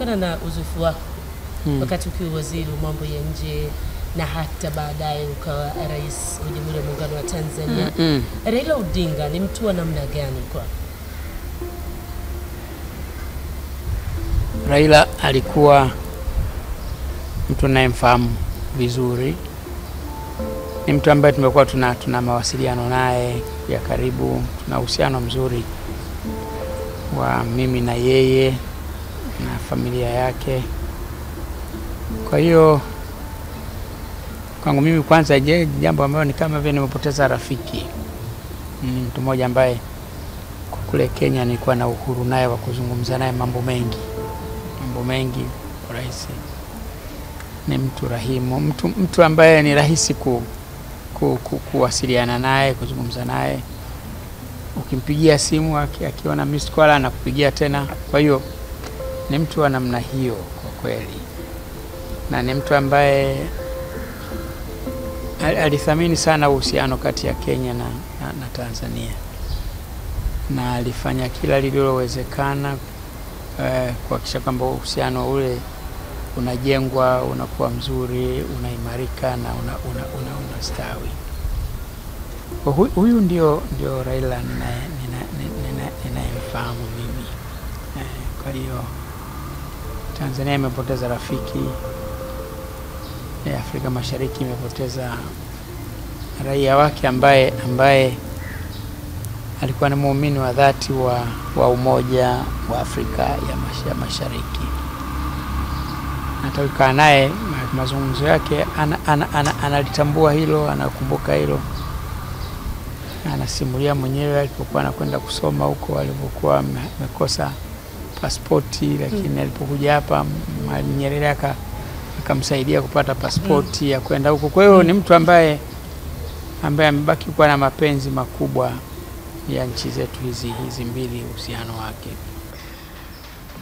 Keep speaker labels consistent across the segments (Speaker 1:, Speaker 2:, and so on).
Speaker 1: kutokana na uzoefu wako wakati ukiwa waziri wa mambo ya nje na hata baadaye ukawa rais wa Jamhuri ya Muungano wa Tanzania, Raila Odinga ni mtu wa namna gani kwa?
Speaker 2: Raila alikuwa mtu ninayemfahamu vizuri. Ni mtu ambaye tumekuwa tuna mawasiliano naye ya karibu, tuna uhusiano mzuri wa mimi na yeye na familia yake. Kwa hiyo kwangu mimi kwanza jambo ambalo ni kama vile nimepoteza rafiki. Ni mtu mmoja ambaye kule Kenya nilikuwa na uhuru naye wa kuzungumza naye mambo mengi rahisi. Ni mtu rahimu, mtu ambaye ni rahisi kuwasiliana naye, kuzungumza naye. Ukimpigia simu akiona missed call anakupigia tena. Kwa hiyo ni mtu wa namna hiyo kwa kweli, na ni mtu ambaye alithamini sana uhusiano kati ya Kenya na Tanzania, na alifanya kila lililowezekana kuhakikisha kwamba uhusiano ule unajengwa, unakuwa mzuri, unaimarika na unastawi. Huyu ndio Raila ninayemfahamu mimi. Kwa hiyo Tanzania imepoteza rafiki, Afrika Mashariki imepoteza raia wake ambaye alikuwa ni muumini wa dhati wa umoja wa Afrika ya Mashariki. Nataka naye mazungumzo yake analitambua hilo, anakumbuka hilo. Anasimulia mwenyewe alipokuwa anakwenda kusoma huko, alipokuwa amekosa pasipoti, lakini alipokuja hapa Mwalimu Nyerere akamsaidia kupata pasipoti ya kwenda huko. Kwa hiyo ni mtu ambaye amebaki kuwa na mapenzi makubwa ya nchi zetu hizi mbili, uhusiano wake.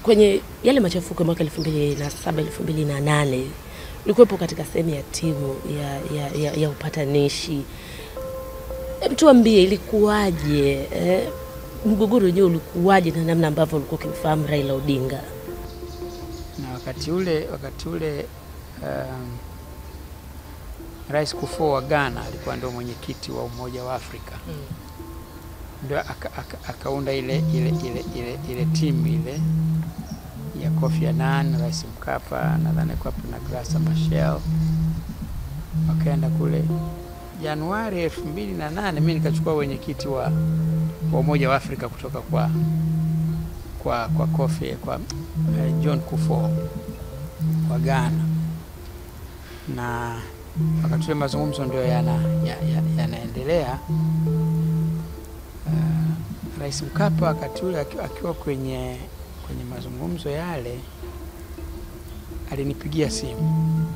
Speaker 1: Kwenye yale machafuko mwaka 2007 2008 ulikuwepo katika sehemu ya timu ya upatanishi. Tuambie ilikuwaje, mgogoro je ulikuwaje na namna ambavyo ulikuwa ukimfahamu Raila Odinga?
Speaker 2: Na wakati ule Rais Kufuor wa Ghana alikuwa ndio mwenyekiti wa Umoja wa Afrika. Ndio akaunda ile timu ile ya Kofi Annan, Rais Mkapa, nadhani kwa na Graça Machel. Wakaenda kule Januari 2008, mimi nikachukua wenyekiti wa Umoja wa Afrika kutoka kwa Kofi, kwa John Kufuor wa Ghana. Na wakati ule mazungumzo ndio yanaendelea. Rais Mkapa wakati ule akiwa kwenye mazungumzo yale alinipigia simu.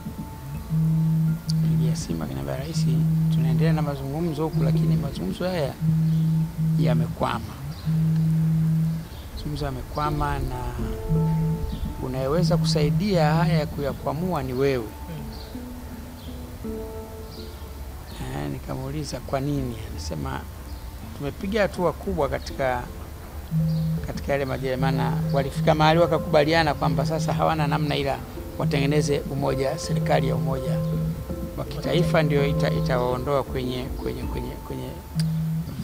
Speaker 2: Akaniambia, Rais, tunaendelea na mazungumzo huku, lakini mazungumzo haya yamekwama. Mazungumzo yamekwama na unayeweza kusaidia haya kuyakwamua ni wewe. Nikamuuliza kwa nini? Anasema tumepiga hatua kubwa katika yale majadiliano. Walifika mahali wakakubaliana kwamba sasa hawana namna ila watengeneze serikali ya umoja wa kitaifa ndio itawaondoa kwenye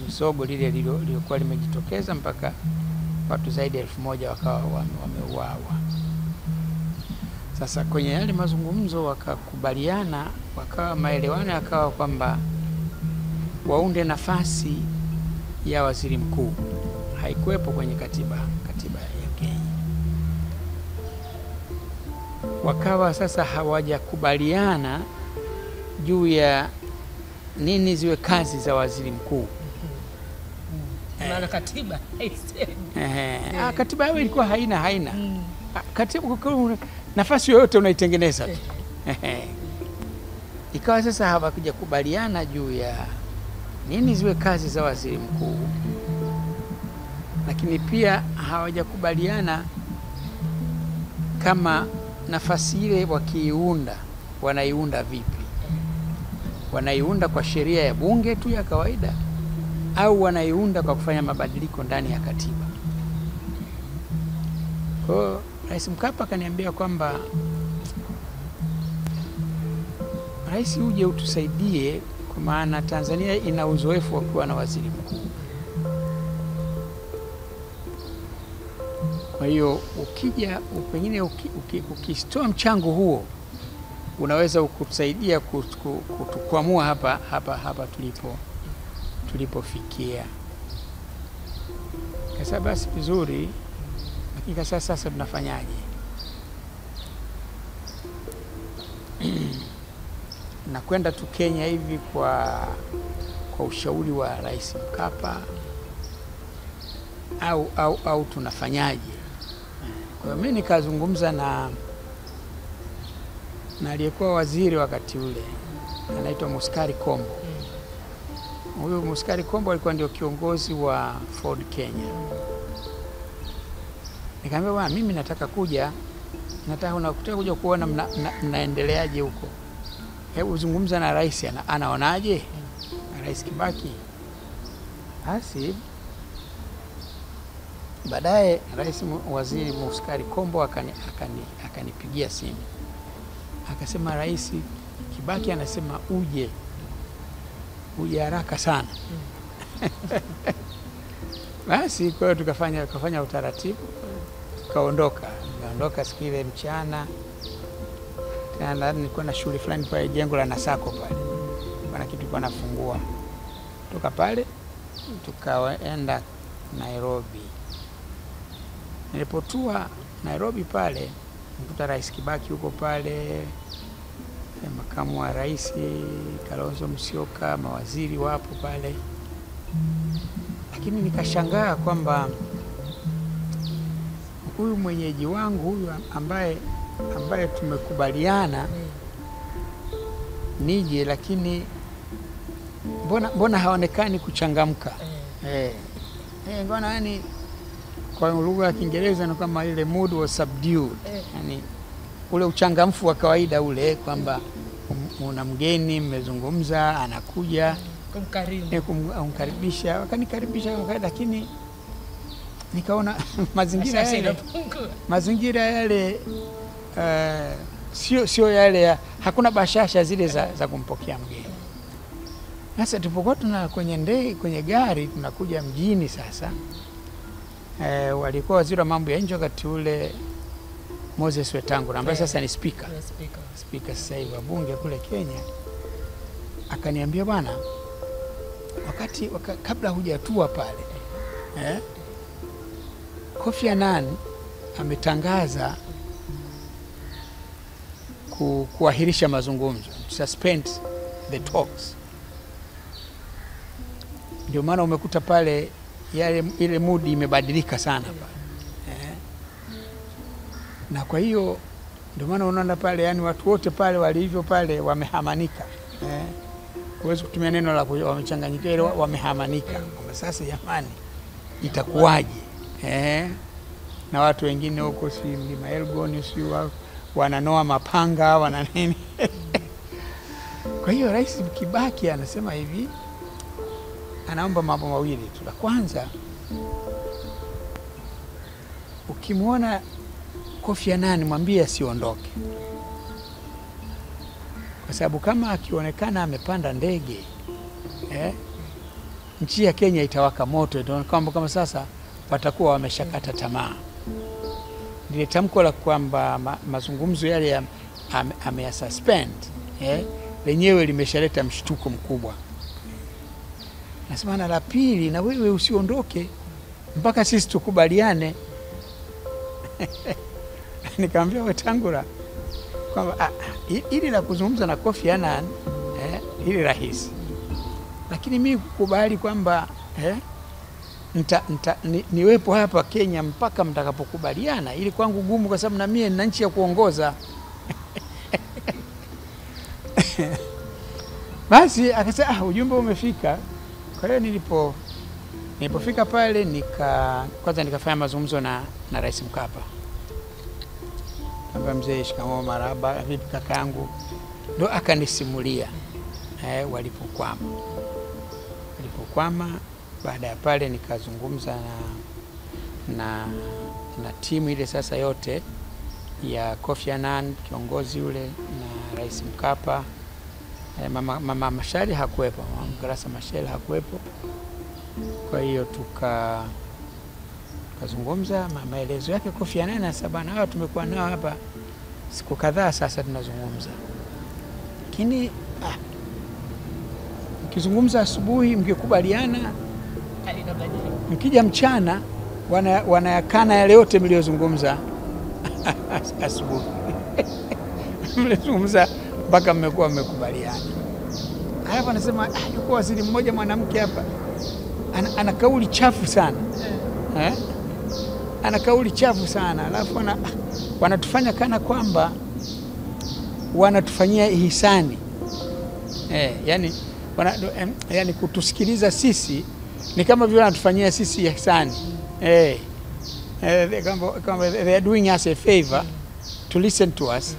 Speaker 2: visogo lile lilikuwa limejitokeza mpaka watu zaidi ya 1000 wakawa wameuawa. Sasa kwenye yale mazungumzo wakakubaliana, wakawa maelewano yakawa kwamba waunde nafasi ya waziri mkuu. Haikuwepo kwenye katiba ya Kenya. Wakawa sasa hawajakubaliana juu ya nini ziwe kazi za waziri mkuu.
Speaker 1: Maana katiba haisemi.
Speaker 2: Katiba yao ilikuwa haina. Katiba nafasi yoyote unaitengeneza tu. Ikawa sasa hawakuja kubaliana juu ya nini ziwe kazi za waziri mkuu, lakini pia hawajakubaliana kama nafasi ile wakiiunda wanaiunda vipi. Wanaiunda kwa sheria ya bunge tu ya kawaida au wanaiunda kwa kufanya mabadiliko ndani ya katiba. Kwa Rais Mkapa akaniambia kwamba rais, uje utusaidie kwa maana Tanzania ina uzoefu wa kuwa na waziri mkuu. Kwa hiyo ukija pengine ukitoa mchango huo unaweza kutusaidia kutukwamua hapa tulipofikia. Kasa basi vizuri, lakini sasa tunafanyaje? Na kwenda tu Kenya hivi kwa ushauri wa Rais Mkapa au tunafanyaje? Kwa hiyo mimi nikazungumza na aliyekuwa waziri wakati ule, anaitwa Muskari Kombo. Huyu Muskari Kombo alikuwa ndio kiongozi wa Ford Kenya. Nikamwambia bwana, mimi nataka kuja kuja kuona mnaendeleaje huko. Hebu zungumza na rais, anaonaje? Rais Kibaki. Basi baadaye waziri Muskari Kombo akanipigia simu. Akasema Rais Kibaki anasema uje haraka sana. Basi kwa hiyo tukafanya utaratibu, tukaondoka siku ile mchana. Tena nilikuwa na shughuli fulani pale jengo la Nasako pale. Kuna kitu kilikuwa nafungua. Toka pale tukaenda Nairobi. Nilipotua Nairobi pale, nikuta Rais Kibaki huko pale, makamu wa rais Kalonzo Musyoka, mawaziri wapo pale. Lakini nikashangaa kwamba huyu mwenyeji wangu huyu ambaye tumekubaliana nije, lakini mbona haonekani kuchangamka? Ngona yani kwa lugha ya Kiingereza ni kama ile mood was subdued. Yani ule uchangamfu wa kawaida ule kwamba una mgeni mmezungumza anakuja kumkaribisha, wakanikaribisha, lakini nikaona mazingira yale sio yale hakuna bashasha zile za kumpokea mgeni. Sasa tulipokuwa kwenye gari tunakuja mjini sasa, walikuwa waziri wa mambo ya nje wakati ule Moses Wetangula ambaye sasa ni speaker sasa hivi wa bunge kule Kenya. Akaniambia bwana, kabla hujatua pale Kofi Annan ametangaza kuahirisha mazungumzo, suspend the talks. Ndio maana umekuta pale ile mood imebadilika sana pale. Na kwa hiyo ndio maana unaona pale, yani watu wote pale walivyo pale wamehamanika. Huwezi kutumia neno la wamechanganyika, ile wamehamanika. Kwa sasa jamani itakuwaje? Na watu wengine huko si Mlima Elgon si wananoa mapanga wana nini. Kwa hiyo Rais Kibaki anasema hivi, anaomba mambo mawili tu. La kwanza, ukimwona Kofi Annan mwambie asiondoke, kwa sababu kama akionekana amepanda ndege nchi ya Kenya itawaka moto. Ndio kama sasa watakuwa wameshakata tamaa. Ile tamko la kwamba mazungumzo yale amesuspend lenyewe limeshaleta mshtuko mkubwa. Nasema na la pili, na wewe usiondoke mpaka sisi tukubaliane. Nikamwambia Wetangula kwamba ili la kuzungumza na Kofi Annan ili rahisi, lakini mimi kukubali kwamba niwepo hapa Kenya mpaka mtakapokubaliana, ili kwangu gumu, kwa sababu na mimi nina nchi ya kuongoza. Basi akasema ujumbe umefika. Kwa hiyo nilipofika pale kwanza nikafanya mazungumzo na Rais Mkapa. Kamba mzee, shikamoo, marahaba, vipi kaka yangu? Ndio akanisimulia walipokwama. Baada ya pale nikazungumza na timu ile sasa yote ya Kofi Annan kiongozi yule na Rais Mkapa. Mama Machel hakuwepo, Mama Graça Machel hakuwepo. Kwa hiyo tukazungumza maelezo yake Kofi Annan, na sababu hao tumekuwa nao hapa siku kadhaa sasa tunazungumza. Lakini mkizungumza asubuhi mkikubaliana, mkija mchana wanayakana yale yote mliozungumza asubuhi. Mlizungumza mpaka mmekuwa mmekubaliana. Halafu anasema yuko waziri mmoja mwanamke hapa ana kauli chafu sana. Ana kauli chafu sana. Halafu wanatufanya kana kwamba wanatufanyia ihsani. Yani kutusikiliza sisi ni kama vile wanatufanyia sisi ihsani. Kama they are doing us a favor to listen to us,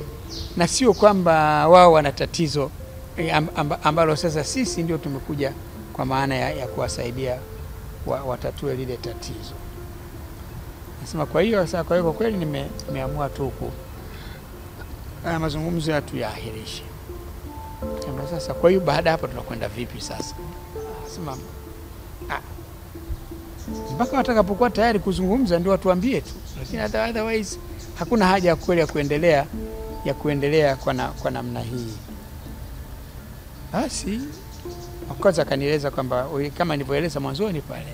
Speaker 2: na sio kwamba wao wana tatizo ambalo sasa sisi ndio tumekuja kwa maana ya kuwasaidia watatue lile tatizo. Nasema kwa hiyo sasa, kwa hiyo kweli nimeamua tu mazungumzo yetu yaahirishe. Sasa kwa hiyo baada hapo tunakwenda vipi sasa? Nasema mpaka watakapokuwa tayari kuzungumza ndio watuambie tu, lakini otherwise hakuna haja ya kweli ya kuendelea kwa namna hii. Basi kwanza kanieleza kwamba kama nilivyoeleza mwanzoni pale,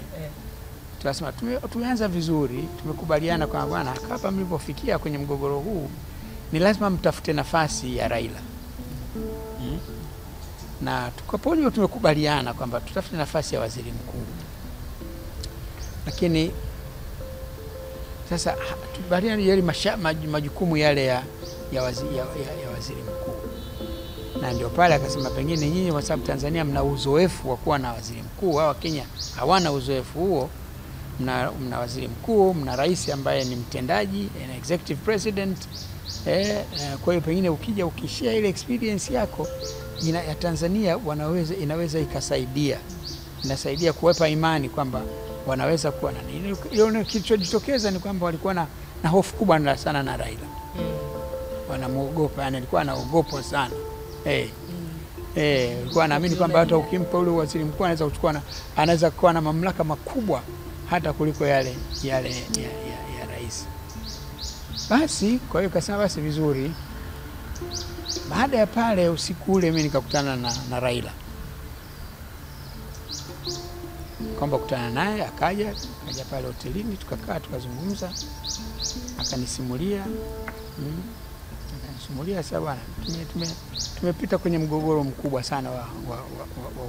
Speaker 2: tunasema tumeanza vizuri, tumekubaliana kwamba bwana, hapa mlipofikia kwenye mgogoro huu ni lazima mtafute nafasi ya Raila. Na tukapoje tumekubaliana kwamba tutafute nafasi ya waziri mkuu. Lakini sasa tubaliana yale majukumu yale ya waziri mkuu. Na ndio pale akasema pengine nyinyi kwa sababu Tanzania mna uzoefu wa kuwa na waziri mkuu, hawa Kenya hawana uzoefu huo. Mna waziri mkuu, mna rais ambaye ni mtendaji, an executive president. Kwa hiyo pengine ukishare ile experience yako ya Tanzania inaweza inasaidia kuwapa imani kwamba wanaweza kuwa na nini. Ile kilichojitokeza ni kwamba walikuwa na hofu kubwa sana na Raila. Wanamuogopa, yani alikuwa anaogopwa sana. Alikuwa anaamini kwamba hata ukimpa ule waziri mkuu anaweza kuwa na mamlaka makubwa hata kuliko yale ya rais. Basi kwa hiyo kasema basi vizuri. Baada ya pale usiku ule mimi nikakutana na Raila. Kwamba kutana naye akaja pale hotelini, tukakaa tukazungumza, akanisimulia sasa bwana, tumepita kwenye mgogoro mkubwa sana wa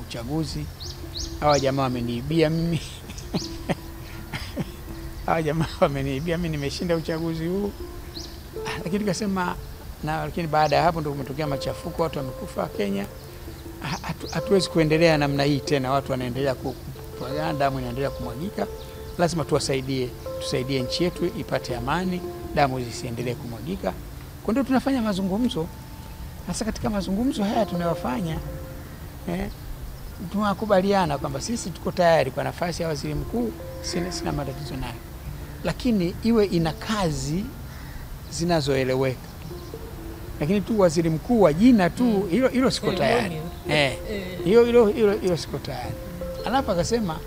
Speaker 2: uchaguzi. Hawa jamaa wameniibia mimi. Hawa jamaa wameniibia mimi, nimeshinda uchaguzi huu. Lakini nikasema lakini baada ya hapo ndio kumetokea machafuko, watu wamekufa Kenya. Hatuwezi kuendelea namna hii tena, watu wanaendelea damu inaendelea kumwagika. Lazima tusaidie nchi yetu ipate amani, damu zisiendelee kumwagika. Kwa ndio tunafanya mazungumzo. Sasa katika mazungumzo haya tunayofanya tunakubaliana kwamba sisi tuko tayari kwa nafasi ya waziri mkuu, sina matatizo nayo. Lakini iwe ina kazi zinazoeleweka. Lakini tu waziri mkuu wa jina tu hilo siko tayari. Hilo siko tayari. Alafu akasema,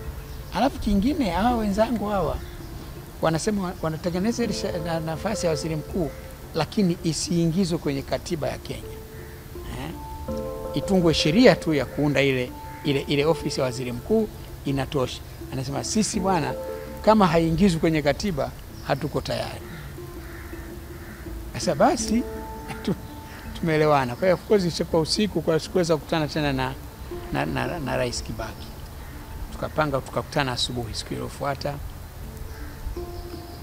Speaker 2: kingine hawa wenzangu hawa wanasema wanatengeneza nafasi ya waziri mkuu, lakini isiingizwe kwenye katiba ya Kenya. Itungwe sheria tu ya kuunda ile ofisi ya waziri mkuu inatosha. Anasema sisi bwana, kama haingizwi kwenye katiba hatuko tayari. Sasa basi tumeelewana. Kwa hiyo of course ilikuwa usiku, kwa sikuweza kukutana tena na Rais Kibaki. Tukakutana asubuhi siku iliyofuata.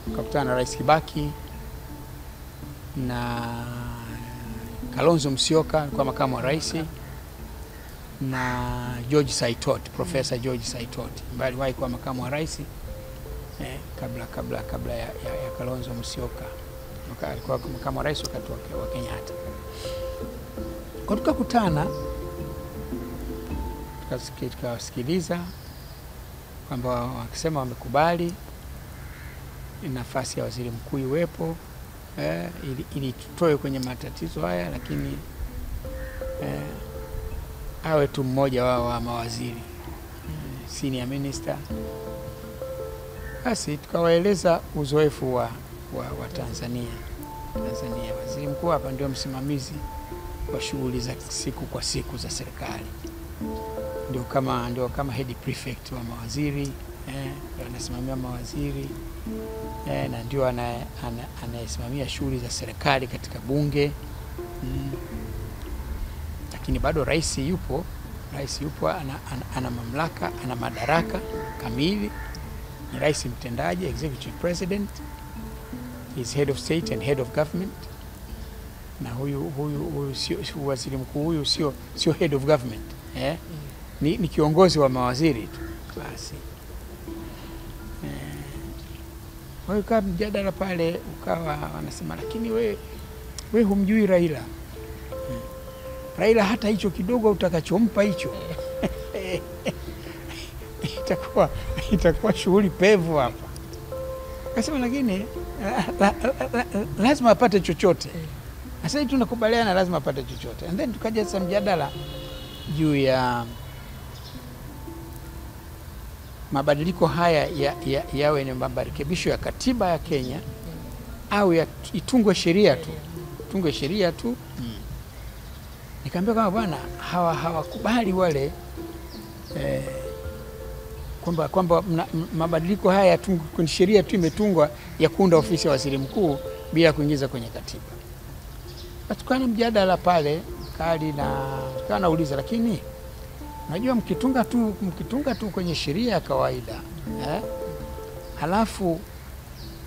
Speaker 2: Tukakutana na Rais Kibaki na Kalonzo Musyoka kwa makamu wa rais, na George Saitoti, Professor George Saitoti ambaye aliwahi kuwa makamu wa rais kabla ya Kalonzo Musyoka. Alikuwa makamu wa rais wakati wa Kenyatta. Kwa tukakutana, tukasikiliza kwamba wakisema wamekubali nafasi ya waziri mkuu iwepo, ili tutoe kwenye matatizo haya, lakini awe tu mmoja wao wa mawaziri, senior minister. Basi tukawaeleza uzoefu wa Tanzania. Waziri mkuu hapa ndio msimamizi wa shughuli za siku kwa siku za serikali, ndio kama head prefect wa mawaziri, anasimamia mawaziri, na ndio anayesimamia shughuli za serikali katika bunge. Lakini bado rais yupo, ana mamlaka, ana madaraka kamili, ni rais mtendaji, executive president, is head of state and head of government. Na huyu waziri mkuu huyu sio head of government, ni kiongozi wa mawaziri tu basi. Kwa hiyo kama mjadala pale ukawa wanasema, lakini we humjui Raila. Raila hata hicho kidogo utakachompa hicho itakuwa shughuli pevu hapa. Akasema lakini lazima apate chochote. Sasa tunakubaliana lazima apate chochote. And then tukaja sasa mjadala juu ya mabadiliko haya yawe ni marekebisho ya katiba ya Kenya au itungwe sheria tu. Tungwe sheria tu. Nikamwambia kama bwana hawakubali wale kwamba mabadiliko haya kwenye sheria tu imetungwa ya kuunda ofisi ya waziri mkuu bila kuingiza kwenye katiba. Tukana mjadala pale kali, na tukana nauliza, lakini unajua mkitunga tu kwenye sheria ya kawaida, halafu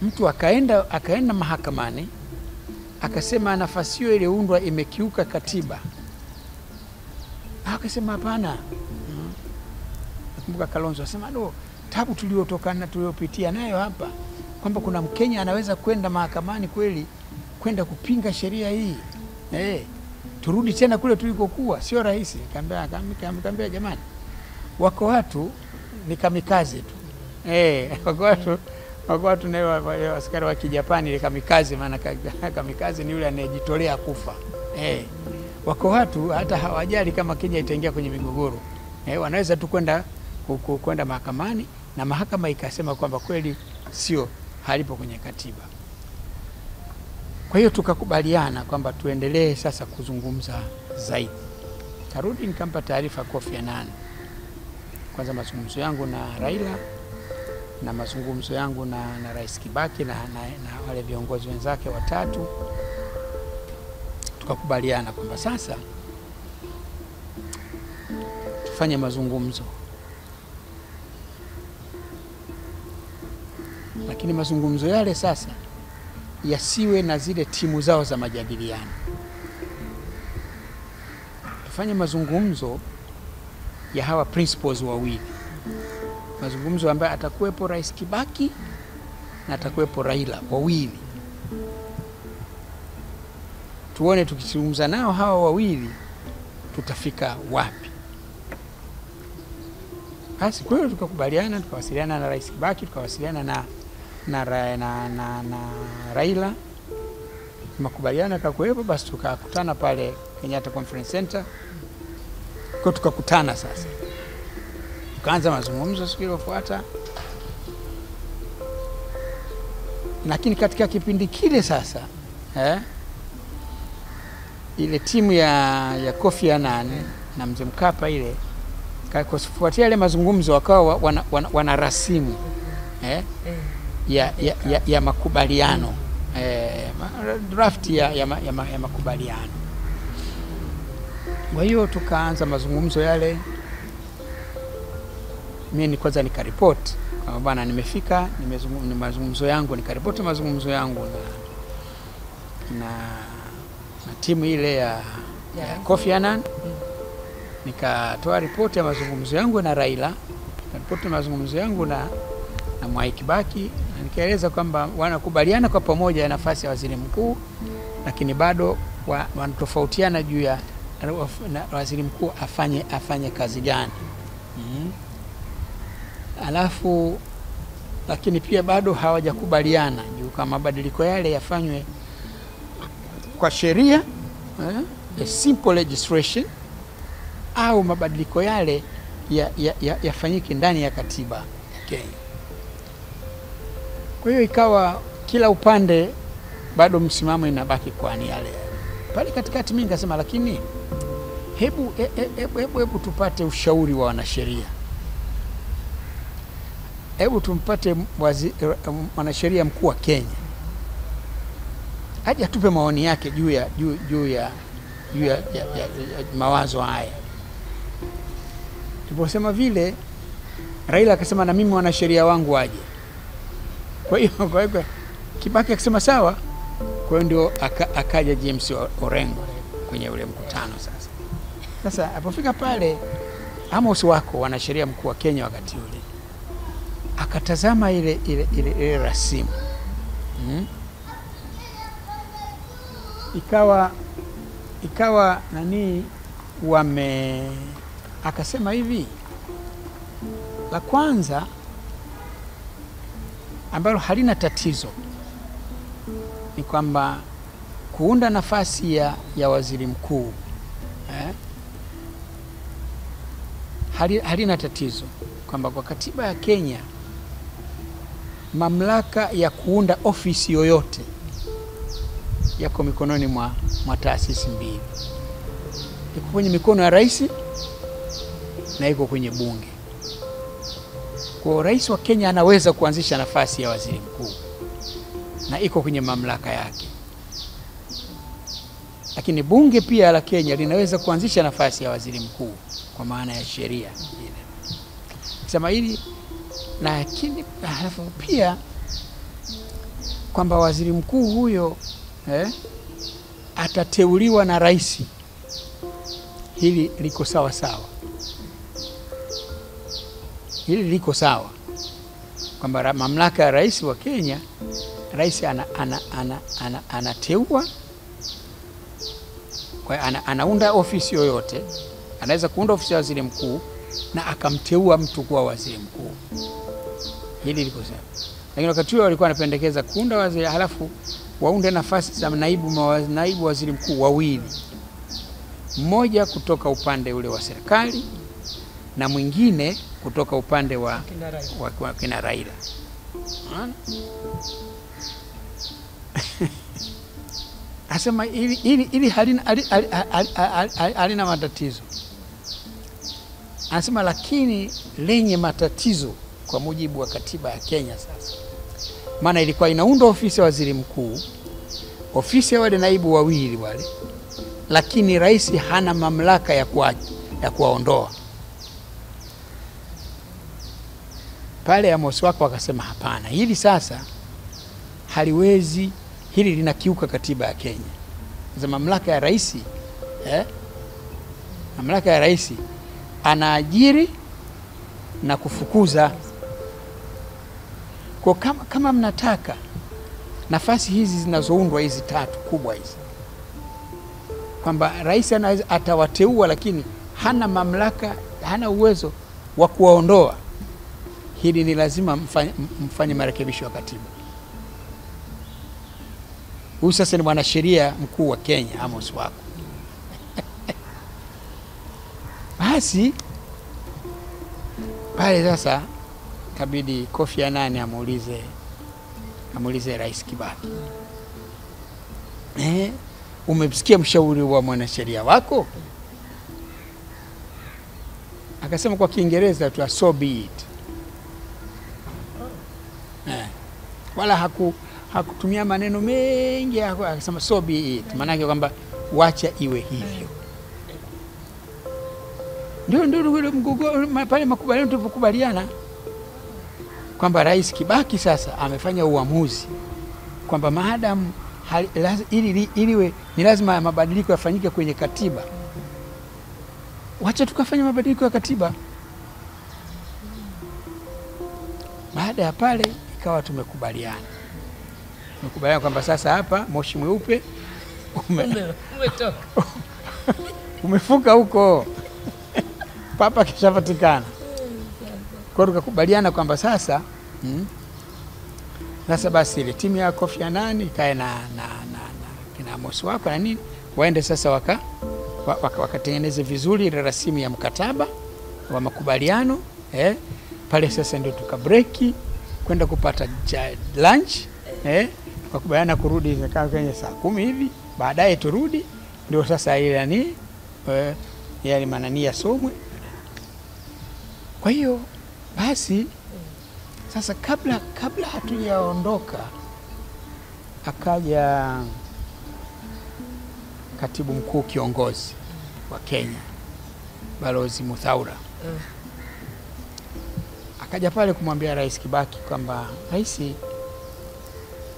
Speaker 2: mtu akaenda mahakamani akasema nafasi hiyo iliundwa imekiuka katiba, akasema hapana. Nakumbuka Kalonzo asema tabu tuliopitia nayo hapa, kwamba kuna Mkenya anaweza kwenda mahakamani kweli kwenda kupinga sheria hii, turudi tena kule tulikokuwa, sio rahisi. Nikamwambia jamani, wako watu ni kamikaze tu, wako watu na askari wa Kijapani ile kamikaze, maana kamikaze ni yule anayejitolea kufa. Wako watu hata hawajali kama Kenya itaingia kwenye migogoro, wanaweza tu kwenda mahakamani na mahakama ikasema kwamba kweli sio, halipo kwenye katiba. Kwa hiyo tukakubaliana kwamba tuendelee sasa kuzungumza zaidi. Karudi nikampa taarifa Kofi Annan, kwanza mazungumzo yangu na Raila na mazungumzo yangu na Rais Kibaki na wale viongozi wenzake watatu. Tukakubaliana kwamba sasa tufanye mazungumzo, lakini mazungumzo yale sasa yasiwe na zile timu zao za majadiliano. Tufanye mazungumzo ya hawa principals wawili, mazungumzo ambayo atakuwepo Rais Kibaki na atakuwepo Raila wawili. Tuone tukizungumza nao hawa wawili tutafika wapi. Basi kwa hiyo tukakubaliana, tukawasiliana na Rais Kibaki, tukawasiliana na Raila. Makubaliano yakakuwepo, basi tukakutana pale Kenyatta Conference Center. Kwa tukakutana sasa, tukaanza mazungumzo siku iliyofuata. Lakini katika kipindi kile sasa, ile timu ya Kofi Annan na Mzee Mkapa ile, kufuatia ile mazungumzo wakawa wana rasimu ya makubaliano, draft ya makubaliano. Kwa hiyo tukaanza mazungumzo yale. Mimi kwanza nikaripoti kama bwana nimefika, mazungumzo yangu, nikaripoti mazungumzo yangu na timu ile ya Kofi Annan. Nikatoa ripoti ya mazungumzo yangu na Raila, ripoti mazungumzo yangu na Mwai Kibaki, na nikaeleza kwamba wanakubaliana kwa pamoja nafasi ya waziri mkuu, lakini bado wanatofautiana juu ya waziri mkuu afanye kazi gani. Alafu lakini pia bado hawajakubaliana juu kama mabadiliko yale yafanywe kwa sheria a simple legislation au mabadiliko yale yafanyike ndani ya katiba ya Kenya. Kwa hiyo ikawa kila upande bado msimamo inabaki kwa ni yale. Pale katikati mimi nikasema lakini hebu tupate ushauri wa wanasheria. Hebu tumpate mwanasheria mkuu wa Kenya aje atupe maoni yake juu ya mawazo haya. Tuliposema vile, Raila akasema na mimi mwanasheria wangu aje. Kwa hiyo Kibaki akasema sawa. Kwa hiyo ndio akaja James Orengo kwenye ule mkutano sasa. Sasa alipofika pale, Amos Wako wanasheria mkuu wa Kenya wakati ule akatazama ile rasimu. Ikawa nani akasema hivi, la kwanza ambalo halina tatizo ni kwamba kuunda nafasi ya waziri mkuu halina tatizo, kwamba kwa katiba ya Kenya mamlaka ya kuunda ofisi yoyote yako mikononi mwa taasisi mbili. Iko kwenye mikono ya rais na iko kwenye bunge. Kwa rais wa Kenya anaweza kuanzisha nafasi ya waziri mkuu na iko kwenye mamlaka yake. Lakini bunge pia la Kenya linaweza kuanzisha nafasi ya waziri mkuu kwa maana ya sheria ile. Sema hili, lakini halafu pia kwamba waziri mkuu huyo atateuliwa na rais. Hili liko sawa sawa. Hili liko sawa kwamba mamlaka ya rais wa Kenya, rais anateua, kwa anaunda ofisi yoyote, anaweza kuunda ofisi ya waziri mkuu na akamteua mtu kuwa waziri mkuu. Hili liko sawa. Lakini wakati huo walikuwa wanapendekeza kuunda waziri, halafu waunde nafasi za naibu waziri mkuu wawili, mmoja kutoka upande ule wa serikali na mwingine kutoka upande wa kina Raila. Asema ili halina matatizo. Anasema lakini lenye matatizo kwa mujibu wa katiba ya Kenya sasa. Maana ilikuwa inaunda ofisi ya waziri mkuu, ofisi ya wale naibu wawili wale, lakini rais hana mamlaka ya kuwaondoa. Pale Amos Wako akasema hapana, hili sasa haliwezi, hili linakiuka katiba ya Kenya. Za mamlaka ya rais mamlaka ya rais anaajiri na kufukuza. Kwa kama mnataka nafasi hizi zinazoundwa hizi tatu kubwa hizi, kwamba rais atawateua lakini hana mamlaka, hana uwezo wa kuwaondoa, hili ni lazima mfanye marekebisho ya katiba. Huyu sasa ni mwanasheria mkuu wa Kenya, Amos Wako. Basi pale sasa kabidi Kofi Annan amuulize Rais Kibaki, umemsikia mshauri wa mwanasheria wako? Akasema kwa Kiingereza tu, so be it. Wala hakutumia maneno mengi, akasema so be it, maana yake kwamba wacha iwe hivyo. Ndio mgogoro pale, makubaliano tulipokubaliana kwamba Rais Kibaki sasa amefanya uamuzi kwamba maadamu iliwe ni lazima mabadiliko yafanyike kwenye katiba, wacha tukafanya mabadiliko ya katiba. Baada ya pale ikawa tumekubaliana kwamba sasa hapa moshi mweupe umetoka umefuka huko, papa kishapatikana. Kwa tukakubaliana kwamba sasa sasa basi ile timu ya Kofi Annan ikae na kina Amos wako na nini, waende sasa wakatengeneze vizuri ile rasimu ya mkataba wa makubaliano pale. Sasa ndio tukabreki kwenda kupata lunch wakubaliana kurudi kwenye saa 10 hivi, baadaye turudi, ndio sasa ile yale manani yasomwe. Kwa hiyo basi sasa kabla hatujaondoka akaja katibu mkuu kiongozi wa Kenya Balozi Muthaura. Akaja pale kumwambia Rais Kibaki kwamba rais,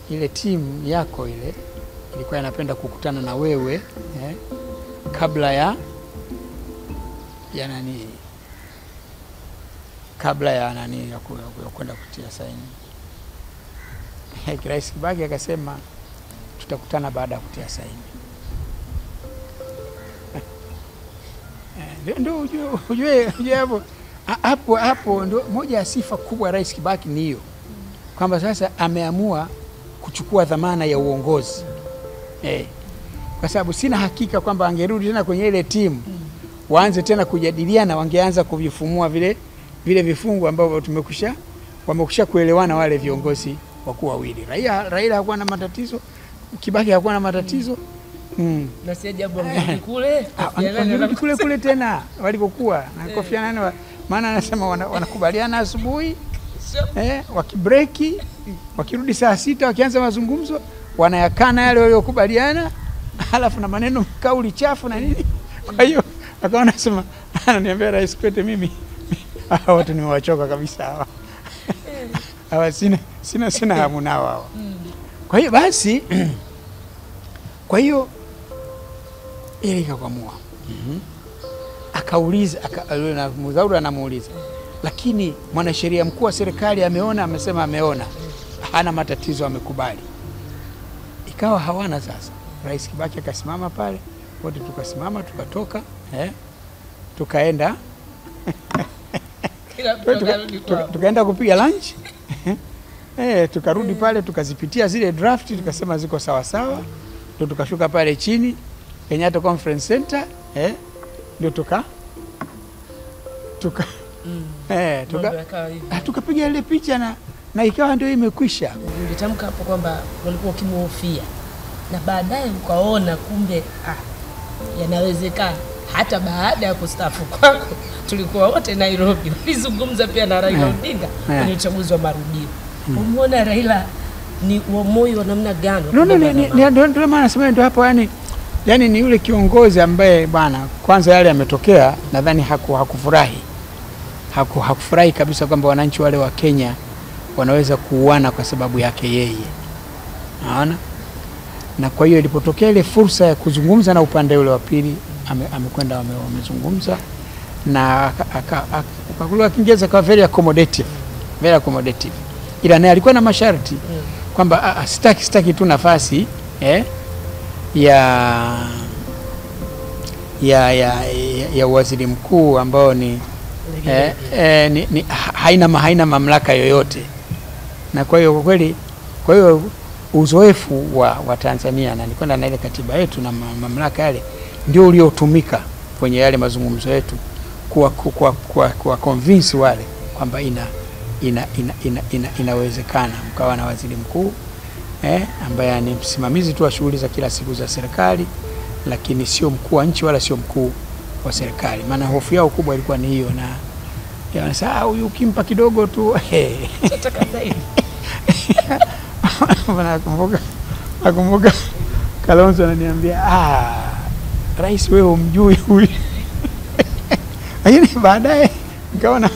Speaker 2: ile timu yako ile ilikuwa inapenda kukutana na wewe kabla ya nani, ya kwenda kutia saini. Rais Kibaki akasema tutakutana baada ya kutia saini. Ndio ujue hapo ndio moja ya sifa kubwa Rais Kibaki ni hiyo, kwamba sasa ameamua kuchukua dhamana ya uongozi. Kwa sababu sina hakika kwamba angerudi tena kwenye ile timu waanze tena kujadiliana, wangeanza kuvifumua vile vifungu ambavyo wamekusha kuelewana wale viongozi wakuu wawili. Raila hakuwa na matatizo, Kibaki hakuwa na matatizo.
Speaker 1: Na si ajabu wangerudi
Speaker 2: kule tena walipokuwa na Kofi Annan, maana anasema wanakubaliana asubuhi wakibreki, wakirudi saa 6 wakianza mazungumzo wanayakana yale waliokubaliana, halafu na maneno kauli chafu na nini. Kwa hiyo akaona sema, ananiambia Rais Kikwete, mimi hawa watu nimewachoka kabisa hawa sina hamu nao hawa. Kwa hiyo basi kwa hiyo ili ikakwamua. Akauliza na Muthaura anamuuliza, lakini mwanasheria mkuu wa serikali amesema ameona hana matatizo, amekubali. Ikawa hawana sasa. Rais Kibaki akasimama pale, wote tukasimama, tukatoka tukaenda tukaenda kupiga lunch tukarudi pale, tukazipitia zile draft, tukasema ziko sawa sawa, ndio tukashuka pale chini Kenyatta Conference Center ndio tukapiga ile picha na ikawa ndio imekwisha.
Speaker 1: Ulitamka hapo kwamba walikuwa kimhofia, na baadaye ukaona kumbe yanawezekana. Hata baada ya kustaafu kwako tulikuwa wote Nairobi, tulizungumza pia na Raila Odinga kwenye uchaguzi wa marudio. Umeona Raila ni wa moyo wa namna gani?
Speaker 2: Ndio maana nasema ndio hapo, yani ni yule kiongozi ambaye bwana, kwanza yale yametokea, nadhani hakufurahi kabisa kwamba wananchi wale wa Kenya wanaweza kuuana kwa sababu yake yeye. Unaona? Na kwa hiyo ilipotokea ile fursa ya kuzungumza na upande ule wa pili, amekwenda wamezungumza na akakuwa Kiingereza kwa very accommodative. Ila naye alikuwa na masharti kwamba sitaki tu nafasi ya waziri mkuu ambao ni haina mamlaka yoyote. Na kwa hiyo kwa hiyo uzoefu wa Tanzania, na nilikwenda na ile katiba yetu na mamlaka yale ndio uliotumika kwenye yale mazungumzo yetu kuwa convince wale kwamba inawezekana mkawa na waziri mkuu ambaye ni msimamizi tu wa shughuli za kila siku za serikali, lakini sio mkuu wa nchi wala sio mkuu wa serikali. Maana hofu yao kubwa ilikuwa ni hiyo, na wanasema huyu ukimpa kidogo tu
Speaker 1: tataka zaidi.
Speaker 2: Nakumbuka Kalonzo ananiambia rais wewe umjui huyu. Lakini baadaye nikaona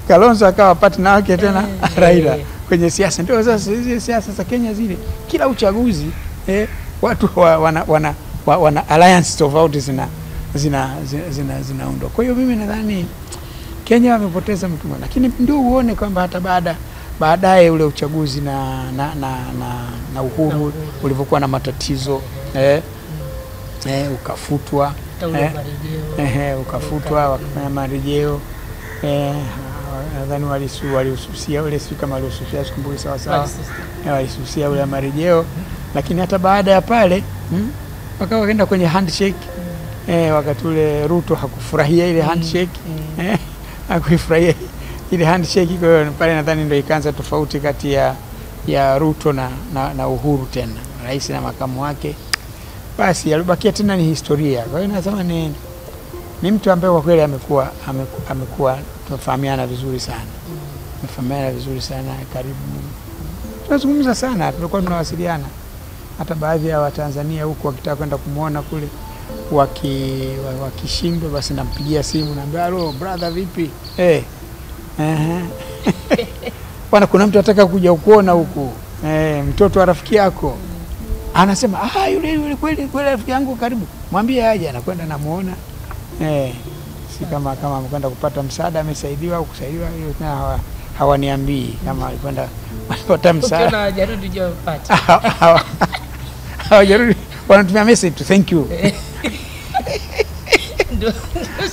Speaker 2: Kalonzo akawa partner wake tena Raila kwenye siasa. Ndio sasa hizi siasa za Kenya zile, kila uchaguzi watu wana alliance tofauti zinaundwa. Kwa hiyo mimi nadhani Kenya wamepoteza mtu mmoja, lakini ndio uone kwamba hata baadaye ule uchaguzi na uhuru ulivyokuwa na matatizo ukafutwa wakafanya marejeo nadhani walisusia ule, si kama walisusia sikumbuki sawa sawa, walisusia ule marejeo Lakini hata baada ya pale wakawa wakaenda kwenye handshake. Wakati ule Ruto hakufurahia ile handshake. Hakufurahia ile handshake. Kwa hiyo pale nadhani ndio ikaanza tofauti kati ya Ruto na Uhuru tena, rais na makamu wake. Basi alibakia tena ni historia. Kwa hiyo nasema ni mtu ambaye kwa kweli amekuwa tunafahamiana vizuri sana. Tumefahamiana vizuri sana, karibu. Tunazungumza sana, tulikuwa tunawasiliana. Hata baadhi ya Watanzania huko wakitaka kwenda kumuona kule wakishindwa, basi nampigia simu naambia, "Hello brother, vipi? Bwana, kuna mtu anataka kuja kukuona huku. Mtoto wa rafiki yako." Anasema, yule kweli rafiki yangu, karibu. Mwambie aje." Anakwenda namuona. Si kama amekwenda kupata msaada, amesaidiwa au kusaidiwa, hiyo tena hawaniambii kama alikwenda kupata msaada.
Speaker 1: Ukiona hajarudi je upate.
Speaker 2: Hawajarudi, wanatumia message to thank you.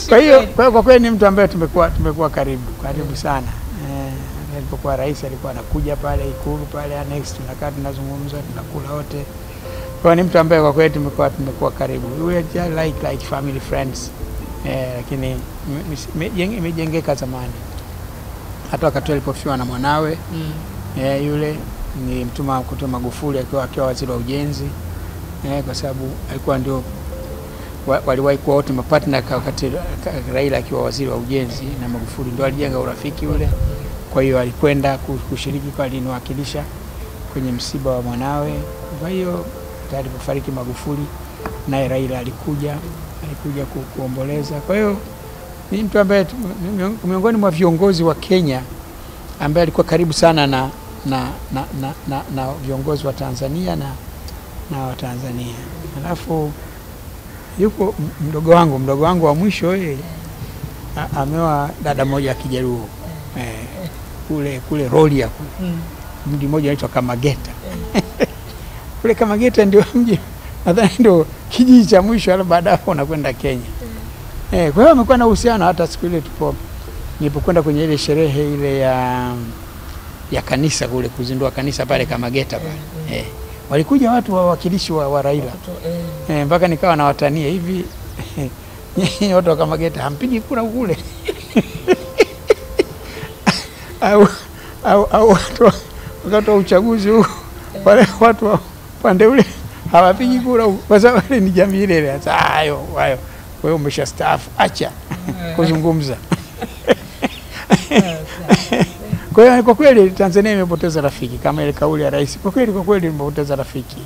Speaker 2: Kwa hiyo kwa kweli ni mtu ambaye tumekuwa karibu sana. Alipokuwa rais alikuwa anakuja pale Ikulu pale Annex, tunakaa tunazungumza, tunakula wote. Kwa ni mtu ambaye kwa kweli tumekuwa karibu. We are like family friends. Lakini imejengeka zamani. Hata wakati alipofiwa na mwanawe yule ni mtuma kutoa Magufuli akiwa waziri wa ujenzi, kwa sababu alikuwa ndio waliwahi kuwa wote mapartner wakati Raila akiwa waziri wa ujenzi na Magufuli ndio alijenga urafiki ule. Kwa hiyo alikwenda kushiriki kwa aliniwakilisha kwenye msiba wa mwanawe. Kwa hiyo alipofariki Magufuli naye Raila alikuja kuomboleza. Kwa hiyo ni mtu ambaye miongoni mwa viongozi wa Kenya ambaye alikuwa karibu sana na viongozi wa Tanzania na wa Tanzania. Alafu yuko mdogo wangu wa mwisho, ameoa dada moja ya Kijaluo kule Rolia mji mmoja unaitwa Kamageta. Kule Kamageta ndio mji, nadhani ndio kijiji cha mwisho, alafu baadaye unakwenda Kenya. Kwa hiyo amekuwa na uhusiano. Hata siku ile nilipokwenda kwenye ile sherehe ile ya kanisa kule, kuzindua kanisa pale Kamageta pale, walikuja watu wawakilishi wa Raila, mpaka nikawa na watania hivi, watu wa Kamageta hampigi kura kule. au wakati wa uchaguzi huu wale watu wa pande ule hawapigi kura kwa sababu ni jamii ile. Sasa hayo wewe umeshastaafu, acha kuzungumza. Kwa kweli Tanzania imepoteza rafiki, kama ile kauli ya rais. Kwa kweli imepoteza rafiki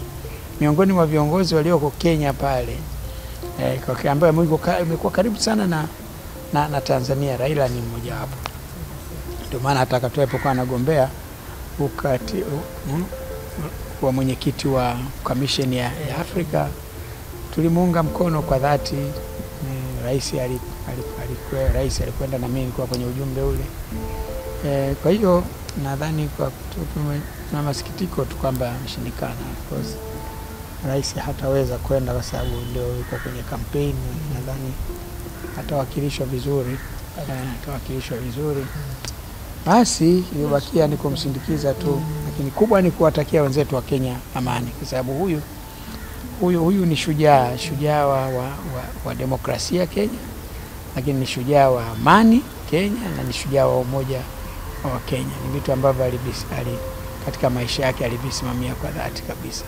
Speaker 2: miongoni mwa viongozi walioko Kenya pale, kwa ambaye amekuwa karibu sana na Tanzania. Raila ni mmoja wapo. Ndio maana hata akatoepokuwa anagombea kwa mwenyekiti wa Commission ya Afrika, tulimuunga mkono kwa dhati. Rais alikwenda na mimi nilikuwa kwenye ujumbe ule. Kwa hiyo nadhani tuna masikitiko tu kwamba ameshindikana. Of course rais hataweza kwenda kwa sababu ndio yuko kwenye kampeni. Nadhani atawakilishwa vizuri, Basi iliyobakia ni kumsindikiza tu, lakini kubwa ni kuwatakia wenzetu wa Kenya amani, kwa sababu huyu ni shujaa wa demokrasia Kenya, lakini ni shujaa wa amani Kenya, na ni shujaa wa umoja wa Kenya. Ni vitu ambavyo katika maisha yake alivisimamia kwa dhati kabisa.